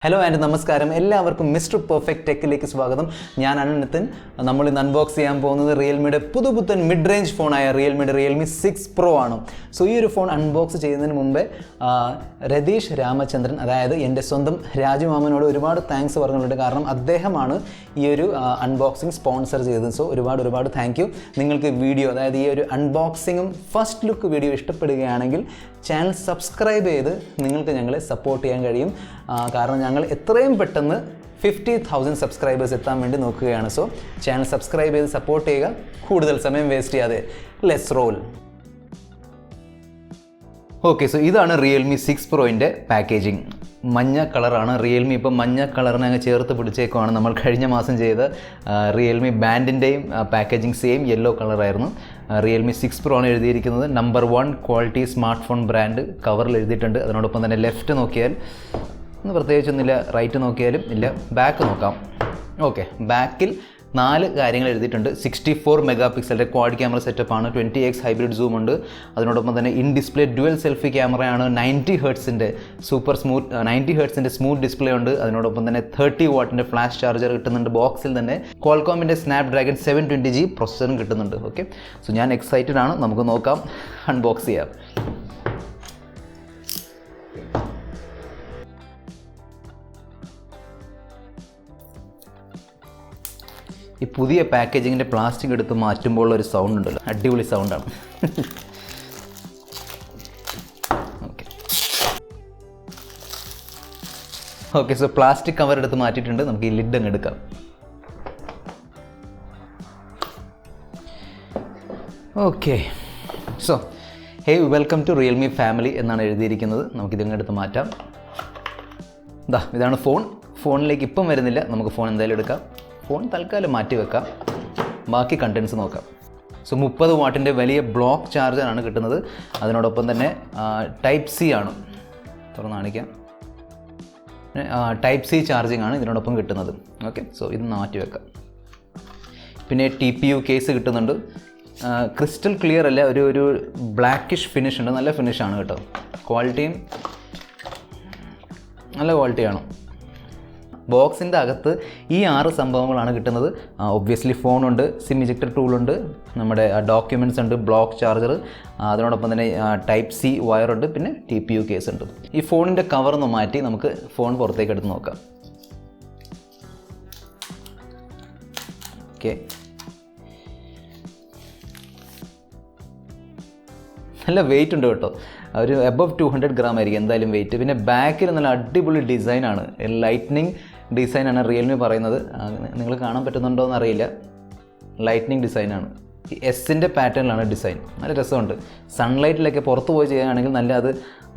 Hello and നമസ്കാരം, എല്ലാവർക്കും mister perfect ടെക്കിലേക്ക് സ്വാഗതം. ഞാനാണ് നിതിൻ. നമ്മൾ ഇന്ന് അൺബോക്സ് ചെയ്യാൻ പോകുന്നത് റിയൽമിയുടെ പുതുപുത്തൻ മിഡ് റേഞ്ച് ഫോണായ റിയൽമി 6 Pro ആണ്. സോ ഈ ഒരു ഫോൺ അൺബോക്സ് ചെയ്യുന്നതിന് മുമ്പേ രതീഷ് രാമചന്ദ്രൻ, അതായത് എൻ്റെ സ്വന്തം രാജുമാമനോട് ഒരുപാട് താങ്ക്സ് പറഞ്ഞിട്ടുണ്ട്. കാരണം അദ്ദേഹമാണ് ഈ ഒരു അൺബോക്സിങ് സ്പോൺസർ ചെയ്തത്. സോ ഒരുപാട് താങ്ക് യു. നിങ്ങൾക്ക് വീഡിയോ, അതായത് ഈ ഒരു അൺബോക്സിങ്ങും ഫസ്റ്റ് ലുക്ക് വീഡിയോ ഇഷ്ടപ്പെടുകയാണെങ്കിൽ ചാനൽ സബ്സ്ക്രൈബ് ചെയ്ത് നിങ്ങൾക്ക് ഞങ്ങളെ സപ്പോർട്ട് ചെയ്യാൻ കഴിയും. കാരണം ഞങ്ങൾ എത്രയും പെട്ടെന്ന് 50,000 സബ്സ്ക്രൈബേഴ്സ് എത്താൻ വേണ്ടി നോക്കുകയാണ്. സോ ചാനൽ സബ്സ്ക്രൈബ് ചെയ്ത് സപ്പോർട്ട് ചെയ്യുക. കൂടുതൽ സമയം വേസ്റ്റ് ചെയ്യാതെ ലെറ്റ്സ് റോൾ. ഓക്കെ, സോ ഇതാണ് റിയൽമി 6 Proൻ്റെ പാക്കേജിങ്. മഞ്ഞ കളറാണ്. റിയൽമി ഇപ്പോൾ മഞ്ഞ കളറിനെ അങ്ങ് ചേർത്ത് പിടിച്ചേക്കുവാണ്. നമ്മൾ കഴിഞ്ഞ മാസം ചെയ്ത റിയൽമി ബാൻഡിൻ്റെയും പാക്കേജിങ് സെയിം യെല്ലോ കളറായിരുന്നു. റിയൽമി 6 Pro ആണ് എഴുതിയിരിക്കുന്നത്. Number 1 quality smartphone brand കവറിൽ എഴുതിയിട്ടുണ്ട്. അതിനോടൊപ്പം തന്നെ ലെഫ്റ്റ് നോക്കിയാൽ ഒന്നും പ്രത്യേകിച്ചൊന്നുമില്ല, റൈറ്റ് നോക്കിയാലും ഇല്ല. ബാക്ക് നോക്കാം. ഓക്കെ, ബാക്കിൽ 4 കാര്യങ്ങൾ എഴുതിയിട്ടുണ്ട്. 64 മെഗാ ക്വാഡ് ക്യാമറ സെറ്റപ്പാണ്. 20x ഹൈബ്രിഡ് സൂം ഉണ്ട്. അതിനോടൊപ്പം തന്നെ ഇൻ ഡിസ്പ്ലേ ഡ്യുവൽ സെൽഫി ക്യാമറയാണ്. 90 ഹെർട്സിൻ്റെ സ്മൂത്ത് ഡിസ്പ്ലേ ഉണ്ട്. അതിനോടൊപ്പം തന്നെ 30 വാട്ടിൻ്റെ ഫ്ലാഷ് ചാർജർ കിട്ടുന്നുണ്ട്. ബോക്സിൽ തന്നെ ക്വാൾകോമിൻ്റെ സ്നാപ്ഡ്രാഗൺ 720G പ്രൊസസ്സറും കിട്ടുന്നുണ്ട്. ഓക്കെ, സോ ഞാൻ എക്സൈറ്റഡ് ആണ്. നമുക്ക് നോക്കാം, അൺബോക്സ് ചെയ്യാം. ഈ പുതിയ പാക്കേജിങ്ങിൻ്റെ പ്ലാസ്റ്റിക് എടുത്ത് മാറ്റുമ്പോൾ ഒരു സൗണ്ട് ഉണ്ടല്ലോ, അടിപൊളി സൗണ്ടാണ്. ഓക്കെ, സോ പ്ലാസ്റ്റിക് കവർ എടുത്ത് മാറ്റിയിട്ടുണ്ട്. നമുക്ക് ഈ ലിഡ് അങ്ങ് എടുക്കാം. Okay, so hey welcome to Realme family എന്നാണ് എഴുതിയിരിക്കുന്നത്. നമുക്കിതങ്ങ് എടുത്ത് മാറ്റാം. ഇതാണ് ഫോൺ. ഫോണിലേക്ക് ഇപ്പം വരുന്നില്ല. നമുക്ക് ഫോൺ എന്തായാലും എടുക്കാം. ഫോൺ തൽക്കാലം മാറ്റി വെക്കാം. ബാക്കി കണ്ടൻസ് നോക്കാം. സോ 30 വാട്ടിൻ്റെ വലിയ ബ്ലോക്ക് ചാർജറാണ് കിട്ടുന്നത്. അതിനോടൊപ്പം തന്നെ ടൈപ്പ് സി ആണ്. തുറന്ന് കാണിക്കാം. ടൈപ്പ് സി ചാർജിങ് ആണ് ഇതിനോടൊപ്പം കിട്ടുന്നത്. ഓക്കെ, സോ ഇത് മാറ്റി വെക്കാം. പിന്നെ TPU കേസ് കിട്ടുന്നുണ്ട്. ക്രിസ്റ്റൽ ക്ലിയർ അല്ല, ഒരു ബ്ലാക്കിഷ് ഫിനിഷ് ഉണ്ട്. നല്ല ഫിനിഷാണ് കേട്ടോ. ക്വാളിറ്റിയും നല്ല ക്വാളിറ്റിയാണ്. ബോക്സിൻ്റെ അകത്ത് ഈ 6 സംഭവങ്ങളാണ് കിട്ടുന്നത്. ഒബ്വിയസ്ലി ഫോണുണ്ട്, സിം ഇജക്ടർ ടൂളുണ്ട്, നമ്മുടെ ഡോക്യുമെൻറ്റ്സ് ഉണ്ട്, ബ്ലോക്ക് ചാർജർ, അതിനോടൊപ്പം തന്നെ ടൈപ്പ് സി വയറുണ്ട്, പിന്നെ TPU കേസ് ഉണ്ട്. ഈ ഫോണിൻ്റെ കവറൊന്ന് മാറ്റി നമുക്ക് ഫോൺ പുറത്തേക്ക് എടുത്ത് നോക്കാം. ഓക്കെ, നല്ല വെയിറ്റ് ഉണ്ട് കേട്ടോ. ഒരു എബവ് 200 ഗ്രാം ആയിരിക്കും എന്തായാലും വെയിറ്റ്. പിന്നെ ബാക്കിൽ നല്ല അടിപൊളി ഡിസൈനാണ്, ലൈറ്റ്നിങ് ഡിസൈനാണ് റിയൽമി പറയുന്നത്. നിങ്ങൾ കാണാൻ പറ്റുന്നുണ്ടോ എന്ന് അറിയില്ല. ലൈറ്റ്നിങ് ഡിസൈനാണ്. ഈ എസിൻ്റെ പാറ്റേണിലാണ് ഡിസൈൻ. നല്ല രസമുണ്ട്. സൺലൈറ്റിലൊക്കെ പുറത്ത് പോയി ചെയ്യുകയാണെങ്കിൽ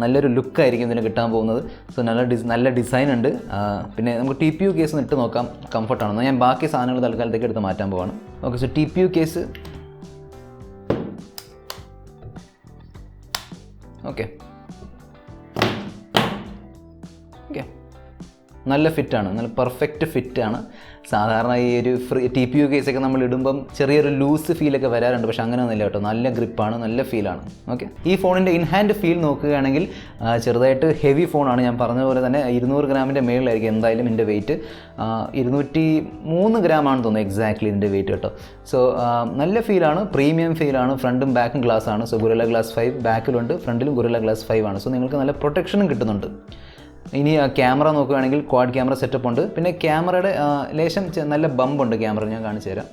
നല്ലൊരു ലുക്കായിരിക്കും ഇതിന് കിട്ടാൻ പോകുന്നത്. സോ നല്ല ഡിസൈൻ ഉണ്ട്. പിന്നെ നമുക്ക് TPU കേസ് ഇട്ട് നോക്കാം, കംഫർട്ടാണെന്ന്. ഞാൻ ബാക്കി സാധനങ്ങൾ തൽക്കാലത്തേക്ക് എടുത്ത് മാറ്റാൻ പോവാണ്. Okay, so TPU case. Okay, നല്ല ഫിറ്റാണ്, നല്ല പെർഫെക്റ്റ് ഫിറ്റാണ്. സാധാരണ ഈ ഒരു TPU കേസൊക്കെ നമ്മൾ ഇടുമ്പം ചെറിയൊരു ലൂസ് ഫീലൊക്കെ വരാറുണ്ട്. പക്ഷേ അങ്ങനെയൊന്നുമില്ല കേട്ടോ. നല്ല ഗ്രിപ്പാണ്, നല്ല ഫീലാണ്. ഓക്കെ, ഈ ഫോണിൻ്റെ ഇൻഹാൻഡ് ഫീൽ നോക്കുകയാണെങ്കിൽ ചെറുതായിട്ട് ഹെവി ഫോണാണ്. ഞാൻ പറഞ്ഞ പോലെ തന്നെ 200 ഗ്രാമിൻ്റെ മേളിലായിരിക്കും എന്തായാലും ഇതിൻ്റെ വെയിറ്റ്. 203 ഗ്രാമാണെന്ന് തോന്നുന്നു എക്സാക്ട്ലി ഇതിൻ്റെ വെയിറ്റ് കേട്ടോ. സോ നല്ല ഫീലാണ്, പ്രീമിയം ഫീലാണ്. ഫ്രണ്ടും ബാക്കും ഗ്ലാസ് ആണ്. സോ ഗൊറില്ല ഗ്ലാസ് 5 ബാക്കിലുണ്ട്, ഫ്രണ്ടിലും ഗൊറില്ല ഗ്ലാസ് 5 ആണ്. സോ നിങ്ങൾക്ക് നല്ല പ്രൊട്ടക്ഷനും കിട്ടുന്നുണ്ട്. ഇനി ക്യാമറ നോക്കുകയാണെങ്കിൽ ക്വാഡ് ക്യാമറ സെറ്റപ്പ് ഉണ്ട്. പിന്നെ ക്യാമറയുടെ ലേശം നല്ല ബമ്പുണ്ട്. ക്യാമറ ഞാൻ കാണിച്ചു തരാം.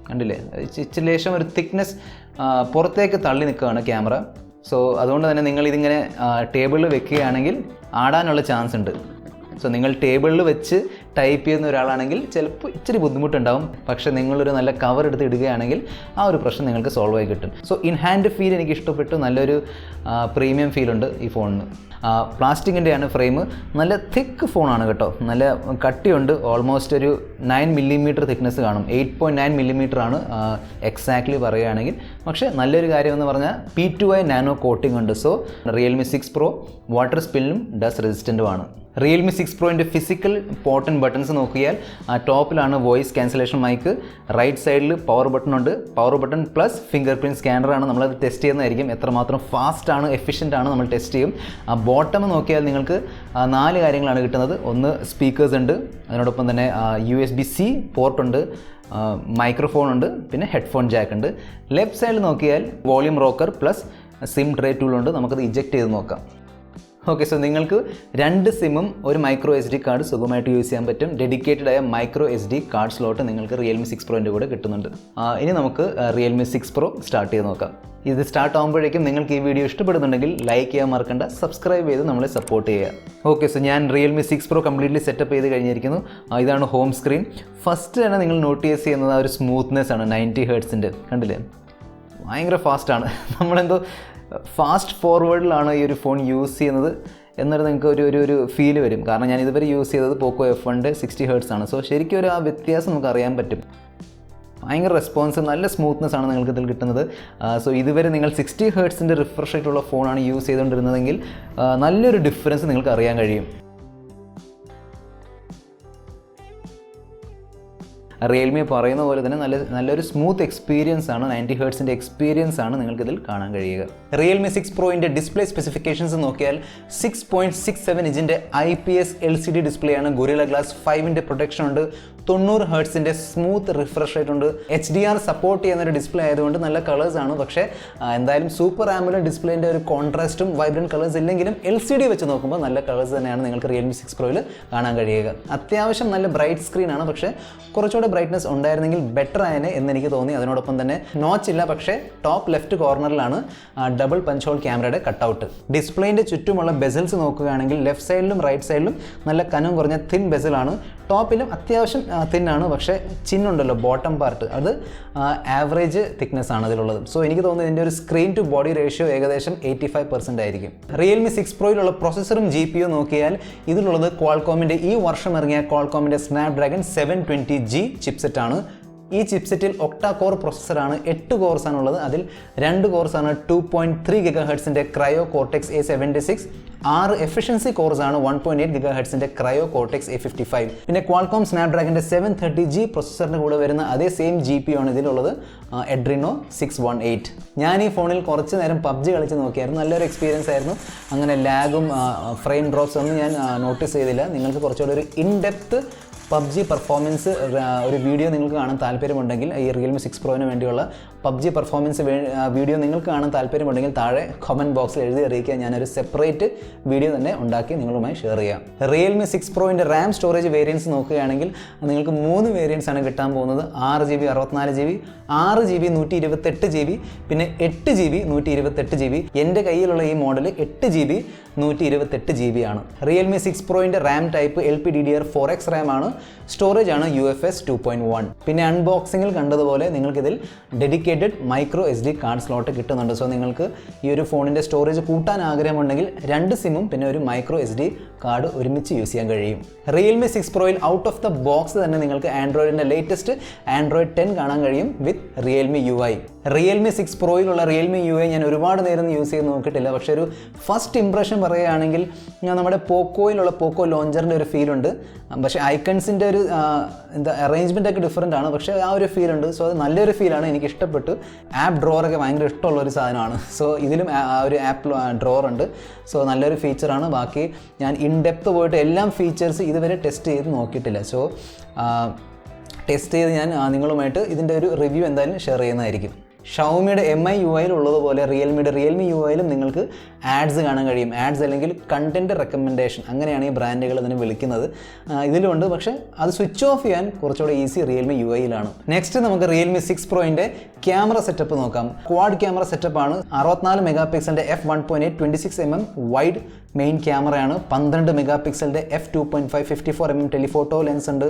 കണ്ടില്ലേ, ലേശം ഒരു തിക്നെസ് പുറത്തേക്ക് തള്ളി നിൽക്കുകയാണ് ക്യാമറ. സോ അതുകൊണ്ട് തന്നെ നിങ്ങളിതിങ്ങനെ ടേബിളിൽ വെക്കുകയാണെങ്കിൽ ആടാനുള്ള ചാൻസ് ഉണ്ട്. സോ നിങ്ങൾ ടേബിളിൽ വെച്ച് ടൈപ്പ് ചെയ്യുന്ന ഒരാളാണെങ്കിൽ ചിലപ്പോൾ ഇച്ചിരി ബുദ്ധിമുട്ടുണ്ടാവും. പക്ഷേ നിങ്ങളൊരു നല്ല കവർ എടുത്ത് ഇടുകയാണെങ്കിൽ ആ ഒരു പ്രശ്നം നിങ്ങൾക്ക് സോൾവ് ആയി കിട്ടും. സോ ഇൻ ഹാൻഡ് ഫീൽ എനിക്ക് ഇഷ്ടപ്പെട്ടു. നല്ലൊരു പ്രീമിയം ഫീലുണ്ട് ഈ ഫോണിന്. പ്ലാസ്റ്റിക്കിൻ്റെയാണ് ഫ്രെയിം. നല്ല തിക്ക് ഫോണാണ് കേട്ടോ. നല്ല കട്ടിയുണ്ട്. ഓൾമോസ്റ്റ് ഒരു 9 മില്ലിമീറ്റർ തിക്നെസ് കാണും. 8.9 മില്ലിമീറ്റർ ആണ് എക്സാക്ട്ലി പറയുകയാണെങ്കിൽ. പക്ഷേ നല്ലൊരു കാര്യമെന്ന് പറഞ്ഞാൽ P2i നാനോ കോട്ടിംഗ് ഉണ്ട്. സോ റിയൽമി 6 Pro വാട്ടർ സ്പില്ലും ഡസ്റ്റ് റെസിസ്റ്റൻറ്റുമാണ്. റിയൽമി 6 പ്രോൻ്റെ ഫിസിക്കൽ പോർട്ട് ആൻഡ് ബട്ടൺസ് നോക്കിയാൽ ടോപ്പിലാണ് വോയിസ് ക്യാൻസലേഷൻ മൈക്ക്, റൈറ്റ് സൈഡിൽ പവർ ബട്ടൺ ഉണ്ട്. Power button plus fingerprint സ്കാനറാണ്. നമ്മളത് ടെസ്റ്റ് ചെയ്യുന്നതായിരിക്കും, എത്രമാത്രം ഫാസ്റ്റാണ് എഫിഷ്യൻ്റ് ആണ് നമ്മൾ ടെസ്റ്റ് ചെയ്യും. ബോട്ടം നോക്കിയാൽ നിങ്ങൾക്ക് 4 കാര്യങ്ങളാണ് കിട്ടുന്നത്. ഒന്ന് സ്പീക്കേഴ്സ് ഉണ്ട്, അതിനോടൊപ്പം തന്നെ USB-C പോർട്ടുണ്ട്, മൈക്രോഫോൺ ഉണ്ട്, പിന്നെ ഹെഡ്ഫോൺ ജാക്ക് ഉണ്ട്. ലെഫ്റ്റ് സൈഡിൽ നോക്കിയാൽ volume rocker plus SIM tray tool ഉണ്ട്. നമുക്കത് ഇജക്റ്റ് ചെയ്ത് നോക്കാം. ഓക്കെ, സോ നിങ്ങൾക്ക് 2 സിമ്മും ഒരു മൈക്രോ SD കാർഡ് സുഖമായിട്ട് യൂസ് ചെയ്യാൻ പറ്റും. ഡെഡിക്കേറ്റഡ് ആയ മൈക്രോ SD കാർഡ് സ്ലോട്ട് നിങ്ങൾക്ക് റിയൽമി 6 പ്രോൻ്റെ കൂടെ കിട്ടുന്നുണ്ട്. ഇനി നമുക്ക് റിയൽമി 6 പ്രോ സ്റ്റാർട്ട് ചെയ്ത് നോക്കാം. ഇത് സ്റ്റാർട്ട് ആകുമ്പോഴേക്കും നിങ്ങൾക്ക് ഈ വീഡിയോ ഇഷ്ടപ്പെടുന്നുണ്ടെങ്കിൽ ലൈക്ക് ചെയ്യാൻ മറക്കണ്ട, സബ്സ്ക്രൈബ് ചെയ്ത് നമ്മളെ സപ്പോർട്ട് ചെയ്യുക. ഓക്കെ, സോ ഞാൻ റിയൽമി 6 പ്രോ കംപ്ലീറ്റ്ലി സെറ്റപ്പ് ചെയ്ത് കഴിഞ്ഞിരിക്കുന്നു. ഇതാണ് ഹോം സ്ക്രീൻ. ഫസ്റ്റ് തന്നെ നിങ്ങൾ നോട്ടീസ് ചെയ്യുന്നത് ആ ഒരു സ്മൂത്ത്നെസ് ആണ്. 90 ഹെർട്സിൻ്റെ കണ്ടില്ലേ, ഭയങ്കര ഫാസ്റ്റാണ്. നമ്മളെന്തോ ഫാസ്റ്റ് ഫോർവേഡിലാണ് ഈ ഒരു ഫോൺ യൂസ് ചെയ്യുന്നത് എന്നൊരു നിങ്ങൾക്ക് ഒരു ഫീൽ വരും. കാരണം ഞാൻ ഇതുവരെ യൂസ് ചെയ്തത് പോക്കോ F1 60 ഹെർട്സ് ആണ്. സോ ശരിക്കും ആ വ്യത്യാസം നമുക്ക് അറിയാൻ പറ്റും. ഭയങ്കര റെസ്പോൺസ്, നല്ല സ്മൂത്ത്നെസ് ആണ് നിങ്ങൾക്ക് ഇതിൽ കിട്ടുന്നത്. സോ ഇതുവരെ നിങ്ങൾ 60 ഹെർട്സിൻ്റെ റിഫ്രഷ് റേറ്റുള്ള ഫോണാണ് യൂസ് ചെയ്തുകൊണ്ടിരുന്നതെങ്കിൽ നല്ലൊരു ഡിഫറൻസ് നിങ്ങൾക്ക് അറിയാൻ കഴിയും. റിയൽമി പറയുന്ന പോലെ തന്നെ നല്ലൊരു സ്മൂത്ത് എക്സ്പീരിയൻസ് ആണ്, 90 ഹെർട്സിൻ്റെ എക്സ്പീരിയൻസ് ആണ് നിങ്ങൾക്കിതിൽ കാണാൻ കഴിയുക. റിയൽമി 6 പ്രോയിൻ്റെ ഡിസ്പ്ലേ സ്പെസിഫിക്കേഷൻസ് നോക്കിയാൽ 6.67 ഇഞ്ചിൻ്റെ IPS LCD ഡിസ്പ്ലേ ആണ്. ഗൊറില്ല ഗ്ലാസ് 5ൻ്റെ പ്രൊട്ടക്ഷൻ ഉണ്ട്. 90 ഹെർട്സിൻ്റെ സ്മൂത്ത് റിഫ്രഷ് റേറ്റ് ഉണ്ട്. HDR സപ്പോർട്ട് ചെയ്യുന്നൊരു ഡിസ്പ്ലേ ആയതുകൊണ്ട് നല്ല കളേഴ്സ് ആണ്. പക്ഷേ എന്തായാലും സൂപ്പർ ആമോലെഡ് ഡിസ്പ്ലേൻ്റെ ഒരു കോൺട്രാസ്റ്റും വൈബ്രൻറ്റ് കളേഴ്സ് ഇല്ലെങ്കിലും LCD വെച്ച് നോക്കുമ്പോൾ നല്ല കളേഴ്സ് തന്നെയാണ് നിങ്ങൾക്ക് റിയൽമി 6 പ്രോയിൽ കാണാൻ കഴിയുക. അത്യാവശ്യം നല്ല ബ്രൈറ്റ് സ്ക്രീനാണ്, പക്ഷേ കുറച്ചുകൂടെ ബ്രൈറ്റ്നസ് ഉണ്ടായിരുന്നെങ്കിൽ ബെറ്റർ ആയനെ എന്ന് എനിക്ക് തോന്നി. അതിനോടൊപ്പം തന്നെ നോച്ച് ഇല്ല, പക്ഷേ ടോപ്പ് ലെഫ്റ്റ് കോർണറിലാണ് ഡബിൾ പഞ്ച് ഹോൾ ക്യാമറയുടെ കട്ടൗട്ട്. ഡിസ്പ്ലേൻ്റെ ചുറ്റുമുള്ള ബെസൽസ് നോക്കുകയാണെങ്കിൽ ലെഫ്റ്റ് സൈഡിലും റൈറ്റ് സൈഡിലും നല്ല കനം കുറഞ്ഞ തിൻ ബെസലാണ്. ടോപ്പിലും അത്യാവശ്യം തിന്നാണ്, പക്ഷേ ചിന്നുണ്ടല്ലോ ബോട്ടം പാർട്ട്, അത് ആവറേജ് തിക്നെസ് ആണ് ഇതിലുള്ളത്. സോ എനിക്ക് തോന്നുന്നു ഇതിൻ്റെ ഒരു സ്ക്രീൻ ടു ബോഡി റേഷ്യോ ഏകദേശം 85% ആയിരിക്കും. റിയൽമി 6 പ്രോയിലുള്ള പ്രൊസസ്സറും GPU നോക്കിയാൽ ഇതിലുള്ളത് ക്വാൾകോമിൻ്റെ ഈ വർഷം ഇറങ്ങിയ ക്വാൾകോമിൻ്റെ സ്നാപ്ഡ്രാഗൺ 720G ചിപ്സെറ്റാണ്. ഈ ചിപ്സെറ്റിൽ ഒക്ടാ കോർ പ്രൊസസ്സറാണ്. 8 കോർസാണ് ഉള്ളത്. അതിൽ 2 കോർസാണ് 2.3 GHz Kryo Cortex A76, 6 efficiency കോർസാണ് 1.8 GHz ക്രയോ കോർട്ടെക്സ് A55. പിന്നെ ക്വാൾകോം സ്നാപ്ഡ്രാഗൻ്റെ 730G പ്രൊസസ്സറിൻ്റെ കൂടെ വരുന്ന അതേ സെയിം GPU ആണ് ഇതിലുള്ളത്, എഡ്രിനോ 618. ഞാൻ ഈ ഫോണിൽ കുറച്ച് നേരം PUBG കളിച്ച് നോക്കിയായിരുന്നു. നല്ലൊരു എക്സ്പീരിയൻസ് ആയിരുന്നു. അങ്ങനെ ലാഗും ഫ്രെയിം ഡ്രോപ്സ് ഒന്നും ഞാൻ നോട്ടീസ് ചെയ്തില്ല. നിങ്ങൾക്ക് കുറച്ചുകൂടെ ഒരു ഇൻഡെപ്ത് PUBG പെർഫോമൻസ് ഒരു വീഡിയോ നിങ്ങൾക്ക് കാണാൻ താല്പര്യമുണ്ടെങ്കിൽ, ഈ റിയൽമി 6 പ്രോന് വേണ്ടിയുള്ള PUBG പെർഫോമൻസ് വീഡിയോ നിങ്ങൾക്ക് കാണാൻ താല്പര്യമുണ്ടെങ്കിൽ താഴെ കമൻറ്റ് ബോക്സിൽ എഴുതി അറിയിക്കുക. ഞാനൊരു സെപ്പറേറ്റ് വീഡിയോ തന്നെ ഉണ്ടാക്കി നിങ്ങളുമായി ഷെയർ ചെയ്യാം. റിയൽമി 6 പ്രോയിൻ്റെ റാം സ്റ്റോറേജ് വേരിയൻസ് നോക്കുകയാണെങ്കിൽ നിങ്ങൾക്ക് 3 വേരിയൻസ് ആണ് കിട്ടാൻ പോകുന്നത്. 6GB 64GB, 6GB 128GB, പിന്നെ 8GB 128GB. എൻ്റെ കയ്യിലുള്ള ഈ മോഡൽ 8GB 128GB ആണ്. റിയൽമി 6 പ്രോയിൻ്റെ റാം ടൈപ്പ് LPDDR4X റാം ആണ്. സ്റ്റോറേജ് ആണ് UFS 2.1. പിന്നെ അൺബോക്സിങ്ങിൽ കണ്ടതുപോലെ നിങ്ങൾക്കിതിൽ dedicated micro SD card slot കിട്ടുന്നുണ്ട്. സോ നിങ്ങൾക്ക് ഈ ഒരു ഫോണിൻ്റെ സ്റ്റോറേജ് കൂട്ടാൻ ആഗ്രഹമുണ്ടെങ്കിൽ 2 സിമ്മും പിന്നെ ഒരു മൈക്രോ SD കാർഡ് ഒരുമിച്ച് യൂസ് ചെയ്യാൻ കഴിയും. റിയൽമി 6 പ്രോയിൽ ഔട്ട് ഓഫ് ദ ബോക്സ് തന്നെ നിങ്ങൾക്ക് ആൻഡ്രോയിഡിൻ്റെ ലേറ്റസ്റ്റ് Android 10 കാണാൻ കഴിയും വിത്ത് റിയൽമി UI. റിയൽമി 6 പ്രോയിലുള്ള റിയൽമി UI ഞാൻ ഒരുപാട് നേരം യൂസ് ചെയ്ത് നോക്കിയിട്ടില്ല. പക്ഷേ ഒരു ഫസ്റ്റ് ഇംപ്രഷൻ പറയുകയാണെങ്കിൽ നമ്മുടെ പോക്കോയിലുള്ള പോക്കോ ലോഞ്ചറിൻ്റെ ഒരു ഫീലുണ്ട്. പക്ഷേ ഐക്കൺസിൻ്റെ ഒരു അറേഞ്ച്മെൻ്റ് ഒക്കെ ഡിഫറെൻ്റ് ആണ്, പക്ഷേ ആ ഒരു ഫീലുണ്ട്. സോ അത് നല്ലൊരു ഫീലാണ്, എനിക്ക് ഇഷ്ടപ്പെട്ടു. ആപ്പ് ഡ്രോവറൊക്കെ ഭയങ്കര ഇഷ്ടമുള്ളൊരു സാധനമാണ്. സോ ഇതിലും ആ ഒരു ആപ്പ് ഡ്രോവർ ഉണ്ട്. സോ നല്ലൊരു ഫീച്ചറാണ്. ബാക്കി ഞാൻ ഇൻഡെപ്ത് പോയിട്ട് എല്ലാം ഫീച്ചേഴ്സ് ഇതുവരെ ടെസ്റ്റ് ചെയ്ത് നോക്കിയിട്ടില്ല. സോ ടെസ്റ്റ് ചെയ്ത് ഞാൻ നിങ്ങളുമായിട്ട് ഇതിൻ്റെ ഒരു റിവ്യൂ എന്തായാലും ഷെയർ ചെയ്യുന്നതായിരിക്കും. ഷവോമിയുടെ MI UI ഉള്ളതുപോലെ റിയൽമി UIയിലും നിങ്ങൾക്ക് ആഡ്സ് കാണാൻ കഴിയും. ആഡ്സ് അല്ലെങ്കിൽ കണ്ടൻറ്റ് റെക്കമെൻഡേഷൻ, അങ്ങനെയാണ് ഈ ബ്രാൻഡുകൾ ഇതിനെ വിളിക്കുന്നത്. ഇതിലുണ്ട്, പക്ഷേ അത് സ്വിച്ച് ഓഫ് ചെയ്യാൻ കുറച്ചുകൂടെ ഈസി റിയൽമി UIയിലാണ്. നെക്സ്റ്റ് നമുക്ക് റിയൽമി 6 പ്രോയിൻ്റെ ക്യാമറ സെറ്റപ്പ് നോക്കാം. ക്വാഡ് ക്യാമറ സെറ്റപ്പാണ്. 64 മെഗാപിക്സലിൻ്റെ f1.8 26mm വൈഡ് മെയിൻ ക്യാമറയാണ്. 12 മെഗാപിക്സലിൻ്റെ f2.5 54mm ടെലിഫോട്ടോ ലെൻസ് ഉണ്ട്.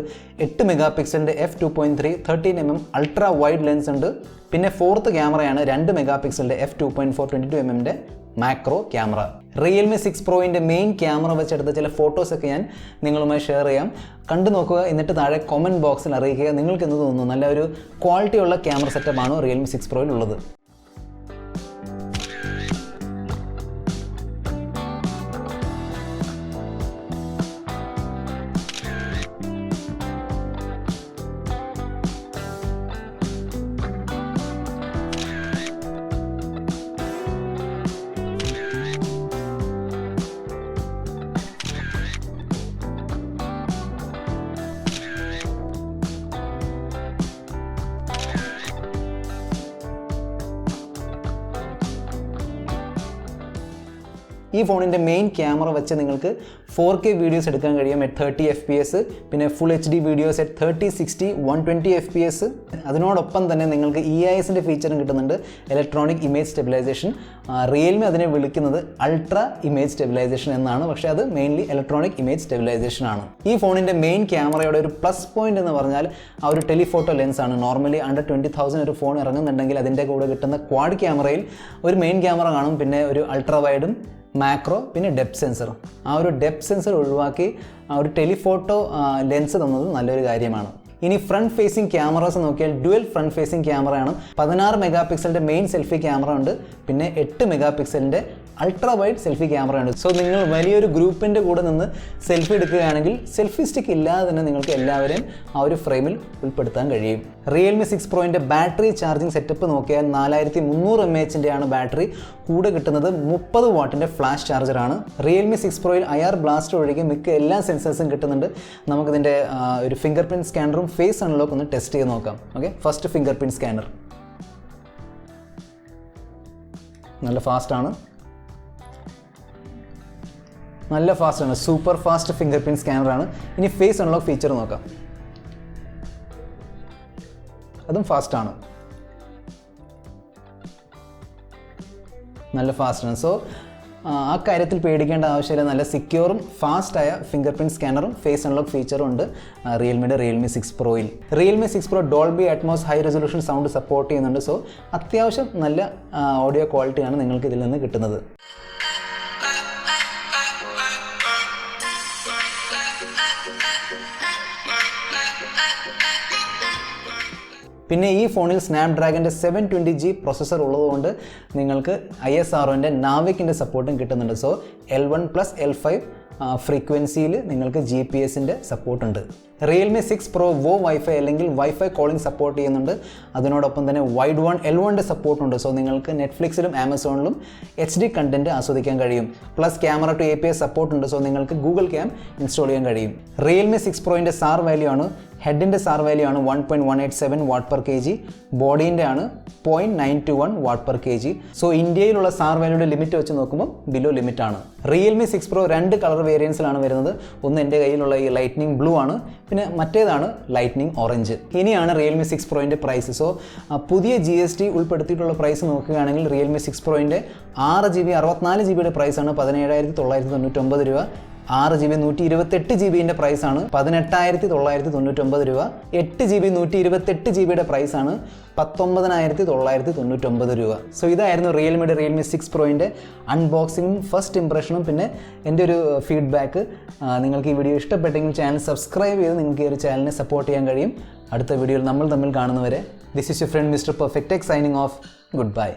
8 മെഗാപിക്സലിൻ്റെ f2.3 13mm ultra wide lens ഉണ്ട്. പിന്നെ 4th ക്യാമറയാണ് 2 മെഗാപിക്സലിൻ്റെ f2.4 22mm macro camera. Realme 6 പ്രോയിൻ്റെ മെയിൻ ക്യാമറ വെച്ചെടുത്ത ചില ഫോട്ടോസൊക്കെ ഞാൻ നിങ്ങളുമായി ഷെയർ ചെയ്യാം. കണ്ടു നോക്കുക, എന്നിട്ട് താഴെ കമൻറ്റ് ബോക്സിൽ അറിയിക്കുക നിങ്ങൾക്ക് എന്ത് തോന്നുന്നു. നല്ല ഒരു ക്വാളിറ്റിയുള്ള ക്യാമറ സെറ്റപ്പാണ് റിയൽമി 6 പ്രോയിലുള്ളത്. ഈ ഫോണിൻ്റെ മെയിൻ ക്യാമറ വെച്ച് നിങ്ങൾക്ക് 4K വീഡിയോസ് എടുക്കാൻ കഴിയും അറ്റ് 30 FPS, പിന്നെ full HD videos at 30, 60, 120 FPS. അതിനോടൊപ്പം തന്നെ നിങ്ങൾക്ക് EISൻ്റെ ഫീച്ചറും കിട്ടുന്നുണ്ട്, ഇലക്ട്രോണിക് ഇമേജ് സ്റ്റെബിലൈസേഷൻ. റിയൽമി അതിനെ വിളിക്കുന്നത് അൾട്രാ ഇമേജ് സ്റ്റെബിലൈസേഷൻ എന്നാണ്, പക്ഷേ അത് മെയിൻലി ഇലക്ട്രോണിക് ഇമേജ് സ്റ്റെബിലൈസേഷൻ ആണ്. ഈ ഫോണിൻ്റെ മെയിൻ ക്യാമറയുടെ ഒരു പ്ലസ് പോയിന്റ് എന്ന് പറഞ്ഞാൽ ആ ഒരു ടെലിഫോട്ടോ ലെൻസ് ആണ്. നോർമലി അണ്ടർ 20,000 ഒരു ഫോൺ ഇറങ്ങുന്നുണ്ടെങ്കിൽ അതിൻ്റെ കൂടെ കിട്ടുന്ന ക്വാഡ് ക്യാമറയിൽ ഒരു മെയിൻ ക്യാമറ കാണും, പിന്നെ ഒരു അൾട്രാ വൈഡും മാക്രോ, പിന്നെ ഡെപ്ത് സെൻസറും. ആ ഒരു ഡെപ്ത് സെൻസർ ഒഴിവാക്കി ആ ഒരു ടെലിഫോട്ടോ ലെൻസ് തന്നത് നല്ലൊരു കാര്യമാണ്. ഇനി ഫ്രണ്ട് ഫേസിംഗ് ക്യാമറാസ് നോക്കിയാൽ ഡ്യുവൽ ഫ്രണ്ട് ഫേസിംഗ് ക്യാമറയാണ്. 16 മെഗാ പിക്സലിൻ്റെ മെയിൻ സെൽഫി ക്യാമറ ഉണ്ട്, പിന്നെ 8 മെഗാ പിക്സലിൻ്റെ അൾട്രാ വൈഡ് സെൽഫി ക്യാമറ ഉണ്ട്. സോ നിങ്ങൾ വലിയൊരു ഗ്രൂപ്പിൻ്റെ കൂടെ നിന്ന് സെൽഫി എടുക്കുകയാണെങ്കിൽ സെൽഫി സ്റ്റിക്ക് ഇല്ലാതെ തന്നെ നിങ്ങൾക്ക് എല്ലാവരെയും ആ ഒരു ഫ്രെയിമിൽ ഉൾപ്പെടുത്താൻ കഴിയും. റിയൽമി 6 പ്രോയിൻ്റെ ബാറ്ററി ചാർജിങ് സെറ്റപ്പ് നോക്കിയാൽ 4300 mAh ആണ് ബാറ്ററി. കൂടെ കിട്ടുന്നത് 30 വാട്ടിൻ്റെ ഫ്ലാഷ് ചാർജറാണ്. റിയൽമി 6 പ്രോയിൽ IR ബ്ലാസ്റ്റ് ഒഴികെ മിക്ക എല്ലാ സെൻസേഴ്സും കിട്ടുന്നുണ്ട്. നമുക്കിതിൻ്റെ ഒരു ഫിംഗർ പ്രിൻറ്റ് സ്കാനറും ഫേസ് അൺലോക്ക് ഒന്ന് ടെസ്റ്റ് ചെയ്ത് നോക്കാം. Okay, first finger print scanner നല്ല ഫാസ്റ്റാണ്, സൂപ്പർ ഫാസ്റ്റ് ഫിംഗർ പ്രിൻറ്റ് സ്കാനറാണ്. ഇനി ഫേസ് അൺലോക്ക് ഫീച്ചർ നോക്കാം, അതും ഫാസ്റ്റാണ്, നല്ല ഫാസ്റ്റാണ്. സോ ആ കാര്യത്തിൽ പേടിക്കേണ്ട ആവശ്യമില്ല. നല്ല സെക്യൂറും ഫാസ്റ്റായ ഫിംഗർ പ്രിൻറ്റ് സ്കാനറും ഫേസ് അൺലോക്ക് ഫീച്ചറും ഉണ്ട് റിയൽമി 6 പ്രോയിൽ. Realme 6 Pro Dolby Atmos high resolution sound support ചെയ്യുന്നുണ്ട്. സോ അത്യാവശ്യം നല്ല ഓഡിയോ ക്വാളിറ്റിയാണ് നിങ്ങൾക്ക് ഇതിൽ നിന്ന് കിട്ടുന്നത്. പിന്നെ ഈ ഫോണിൽ സ്നാപ്ഡ്രാഗൻ്റെ 720G പ്രോസസ്സർ ഉള്ളതുകൊണ്ട് നിങ്ങൾക്ക് ISROൻ്റെ നാവിക്കിൻ്റെ സപ്പോർട്ടും കിട്ടുന്നുണ്ട്. സോ L1+, L5 ഫ്രീക്വൻസിയിൽ നിങ്ങൾക്ക് GPS-ൻ്റെ സപ്പോർട്ടുണ്ട്. റിയൽമി 6 പ്രോ വൈഫൈ അല്ലെങ്കിൽ വൈഫൈ കോളിംഗ് സപ്പോർട്ട് ചെയ്യുന്നുണ്ട്. അതിനോടൊപ്പം തന്നെ L1ൻ്റെ സപ്പോർട്ടുണ്ട്. സോ നിങ്ങൾക്ക് നെറ്റ്ഫ്ലിക്സിലും ആമസോണിലും HD കണ്ടൻറ്റ് ആസ്വദിക്കാൻ കഴിയും. പ്ലസ് ക്യാമറ ടു API സപ്പോർട്ടുണ്ട്. സോ നിങ്ങൾക്ക് ഗൂഗിൾ ക്യാം ഇൻസ്റ്റാൾ ചെയ്യാൻ കഴിയും. റിയൽമി 6 പ്രോയിൻ്റെ SAR വാല്യൂ ആണ്, ഹെഡിൻ്റെ SAR വാല്യൂ ആണ് 1.187 W/kg, ബോഡീൻ്റെ ആണ് 0.921 W/kg. സോ ഇന്ത്യയിലുള്ള SAR വാല്യൂയുടെ ലിമിറ്റ് വെച്ച് നോക്കുമ്പോൾ ബിലോ ലിമിറ്റ് ആണ്. റിയൽമി 6 പ്രോ 2 കളർ വേരിയൻസിലാണ് വരുന്നത്. ഒന്ന് എൻ്റെ കയ്യിലുള്ള ഈ ലൈറ്റ്നിങ് ബ്ലൂ ആണ്, പിന്നെ മറ്റേതാണ് ലൈറ്റ്നിങ് ഓറഞ്ച്. ഇനിയാണ് റിയൽമി 6 പ്രോയിൻ്റെ പ്രൈസ്. സോ പുതിയ GST ഉൾപ്പെടുത്തിയിട്ടുള്ള പ്രൈസ് നോക്കുകയാണെങ്കിൽ റിയൽമി 6 പ്രോയിൻ്റെ 6GB 64GB പ്രൈസാണ് 17,999 രൂപ. 6GB 128GB പ്രൈസാണ് 18,999 രൂപ. 8GB 128GB പ്രൈസാണ് 19,999 രൂപ. സോ ഇതായിരുന്നു റിയൽമി 6 പ്രോയിൻ്റെ അൺബോക്സിങ്ങും ഫസ്റ്റ് ഇംപ്രഷനും പിന്നെ എൻ്റെ ഒരു ഫീഡ്ബാക്ക്. നിങ്ങൾക്ക് ഈ വീഡിയോ ഇഷ്ടപ്പെട്ടെങ്കിൽ ചാനൽ സബ്സ്ക്രൈബ് ചെയ്ത് നിങ്ങൾക്ക് ഈ ഒരു ചാനലിനെ സപ്പോർട്ട് ചെയ്യാൻ കഴിയും. അടുത്ത വീഡിയോയിൽ നമ്മൾ തമ്മിൽ കാണുന്നവരെ this is your friend mister perfect tech signing off. Good bye.